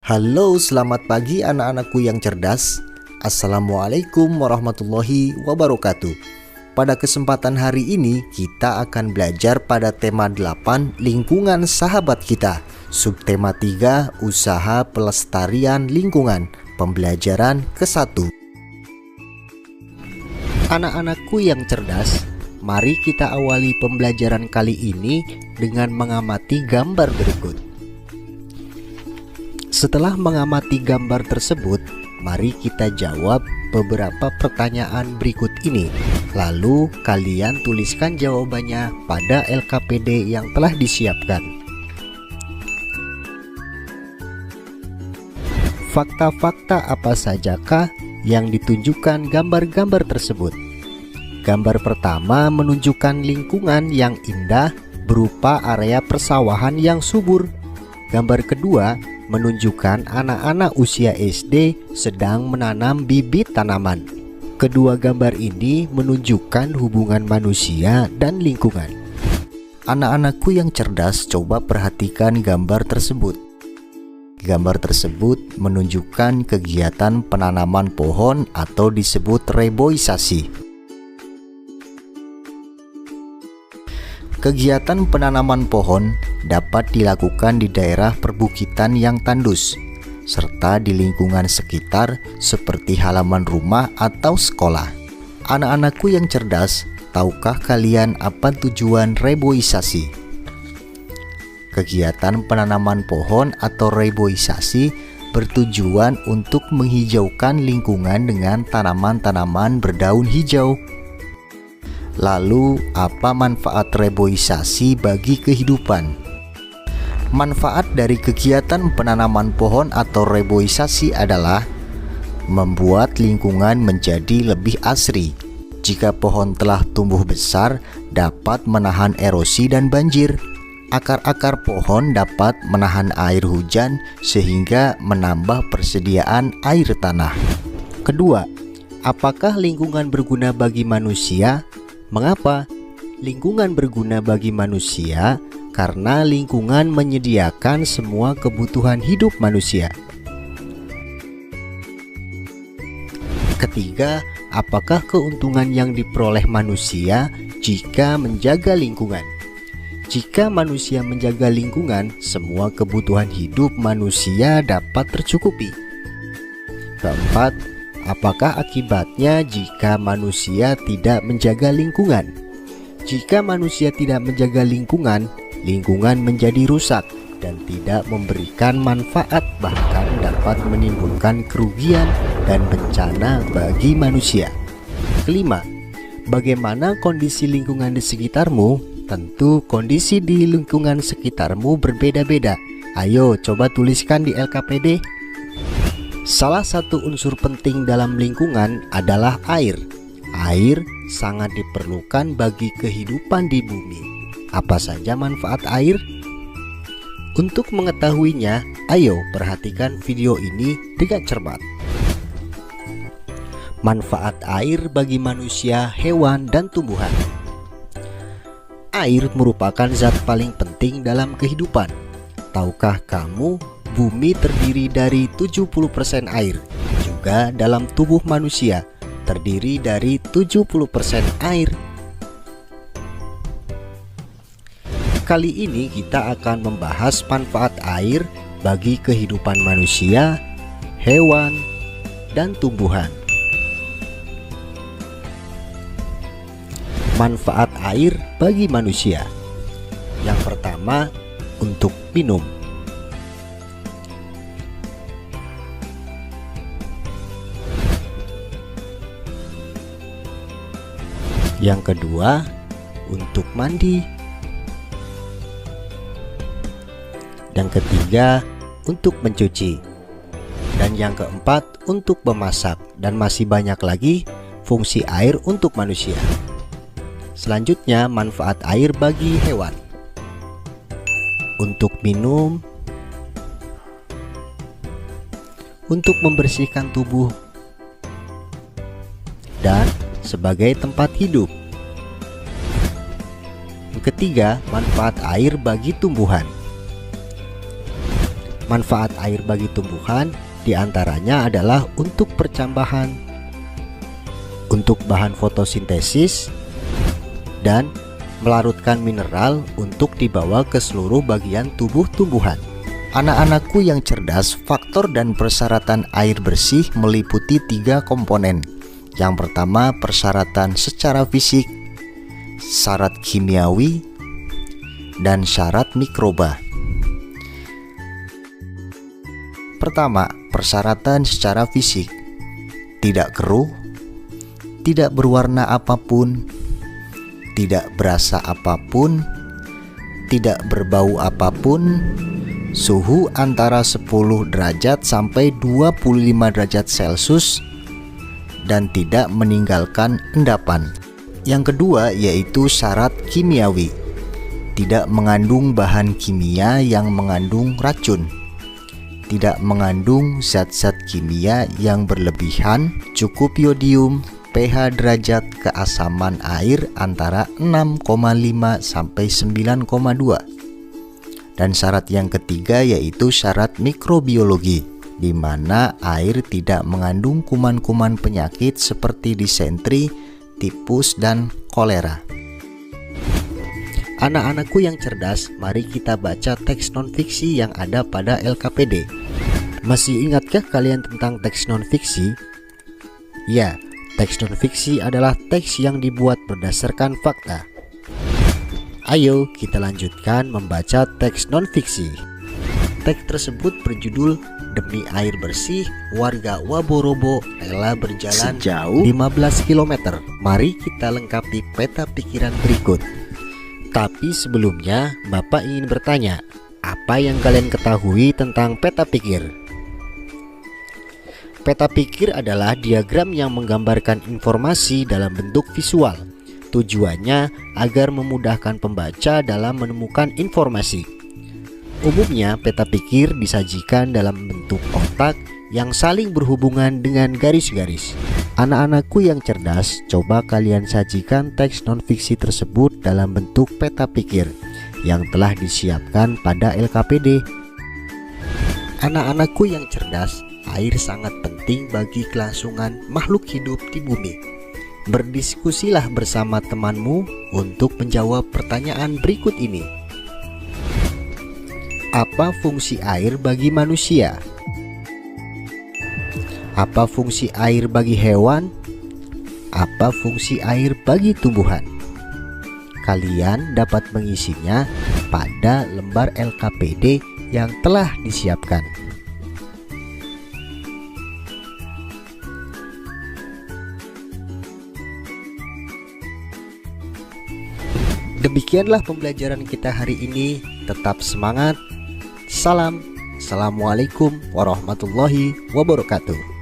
Halo, selamat pagi anak-anakku yang cerdas. Assalamualaikum warahmatullahi wabarakatuh. Pada kesempatan hari ini kita akan belajar pada tema 8 lingkungan sahabat kita. Subtema 3 usaha pelestarian lingkungan. Pembelajaran ke-1. Anak-anakku yang cerdas, mari kita awali pembelajaran kali ini dengan mengamati gambar berikut. Setelah mengamati gambar tersebut, mari kita jawab beberapa pertanyaan berikut ini. Lalu kalian tuliskan jawabannya pada LKPD yang telah disiapkan. Fakta-fakta apa sajakah yang ditunjukkan gambar-gambar tersebut? Gambar pertama menunjukkan lingkungan yang indah berupa area persawahan yang subur. Gambar kedua menunjukkan anak-anak usia SD sedang menanam bibit tanaman. Kedua gambar ini menunjukkan hubungan manusia dan lingkungan. Anak-anakku yang cerdas, coba perhatikan gambar tersebut. Gambar tersebut menunjukkan kegiatan penanaman pohon atau disebut reboisasi. Kegiatan penanaman pohon dapat dilakukan di daerah perbukitan yang tandus, serta di lingkungan sekitar seperti halaman rumah atau sekolah. Anak-anakku yang cerdas, tahukah kalian apa tujuan reboisasi? Kegiatan penanaman pohon atau reboisasi bertujuan untuk menghijaukan lingkungan dengan tanaman-tanaman berdaun hijau. Lalu, apa manfaat reboisasi bagi kehidupan? Manfaat dari kegiatan penanaman pohon atau reboisasi adalah membuat lingkungan menjadi lebih asri. Jika pohon telah tumbuh besar, dapat menahan erosi dan banjir. Akar-akar pohon dapat menahan air hujan sehingga menambah persediaan air tanah. Kedua, apakah lingkungan berguna bagi manusia? Mengapa? Lingkungan berguna bagi manusia karena lingkungan menyediakan semua kebutuhan hidup manusia. Ketiga, apakah keuntungan yang diperoleh manusia jika menjaga lingkungan? Jika manusia menjaga lingkungan, semua kebutuhan hidup manusia dapat tercukupi. Keempat, apakah akibatnya jika manusia tidak menjaga lingkungan? Jika manusia tidak menjaga lingkungan, lingkungan menjadi rusak dan tidak memberikan manfaat, bahkan dapat menimbulkan kerugian dan bencana bagi manusia. Kelima, bagaimana kondisi lingkungan di sekitarmu? Tentu kondisi di lingkungan sekitarmu berbeda-beda. Ayo coba tuliskan di LKPD. Salah satu unsur penting dalam lingkungan adalah air. Air sangat diperlukan bagi kehidupan di bumi. Apa saja manfaat air? Untuk mengetahuinya, ayo perhatikan video ini dengan cermat. Manfaat air bagi manusia, hewan, dan tumbuhan. Air merupakan zat paling penting dalam kehidupan. Tahukah kamu, bumi terdiri dari 70% air. Juga dalam tubuh manusia terdiri dari 70% air. Kali ini kita akan membahas manfaat air bagi kehidupan manusia, hewan, dan tumbuhan. Manfaat air bagi manusia. Yang pertama, untuk minum. Yang kedua, untuk mandi. Yang ketiga, untuk mencuci. Dan yang keempat, untuk memasak. Dan masih banyak lagi fungsi air untuk manusia. Selanjutnya, manfaat air bagi hewan. Untuk minum, untuk membersihkan tubuh, dan sebagai tempat hidup. Yang ketiga, manfaat air bagi tumbuhan. Manfaat air bagi tumbuhan diantaranya adalah untuk percambahan, untuk bahan fotosintesis, dan melarutkan mineral untuk dibawa ke seluruh bagian tubuh tumbuhan. Anak-anakku yang cerdas, faktor dan persyaratan air bersih meliputi 3 komponen. Yang pertama, persyaratan secara fisik, syarat kimiawi, dan syarat mikroba. Pertama, persyaratan secara fisik. Tidak keruh, tidak berwarna apapun, tidak berasa apapun, tidak berbau apapun, suhu antara 10 derajat sampai 25 derajat Celcius, dan tidak meninggalkan endapan. Yang kedua yaitu syarat kimiawi. Tidak mengandung bahan kimia yang mengandung racun, tidak mengandung zat-zat kimia yang berlebihan, cukup yodium, pH derajat keasaman air antara 6,5 sampai 9,2. Dan syarat yang ketiga yaitu syarat mikrobiologi, di mana air tidak mengandung kuman-kuman penyakit seperti disentri, tipus, dan kolera. Anak-anakku yang cerdas, mari kita baca teks non-fiksi yang ada pada LKPD. Masih ingatkah kalian tentang teks non-fiksi? Ya, teks non-fiksi adalah teks yang dibuat berdasarkan fakta. Ayo kita lanjutkan membaca teks non-fiksi. Teks tersebut berjudul Demi Air Bersih, Warga Waborobo rela berjalan sejauh 15 km. Mari kita lengkapi peta pikiran berikut. Tapi sebelumnya, Bapak ingin bertanya, apa yang kalian ketahui tentang peta pikir? Peta pikir adalah diagram yang menggambarkan informasi dalam bentuk visual. Tujuannya agar memudahkan pembaca dalam menemukan informasi. Umumnya, peta pikir disajikan dalam bentuk kotak yang saling berhubungan dengan garis-garis. Anak-anakku yang cerdas, coba kalian sajikan teks non-fiksi tersebut dalam bentuk peta pikir yang telah disiapkan pada LKPD. Anak-anakku yang cerdas, air sangat penting bagi kelangsungan makhluk hidup di bumi. Berdiskusilah bersama temanmu untuk menjawab pertanyaan berikut ini. Apa fungsi air bagi manusia? Apa fungsi air bagi hewan? Apa fungsi air bagi tumbuhan? Kalian dapat mengisinya pada lembar LKPD yang telah disiapkan. Demikianlah pembelajaran kita hari ini. Tetap semangat. Salam. Assalamualaikum warahmatullahi wabarakatuh.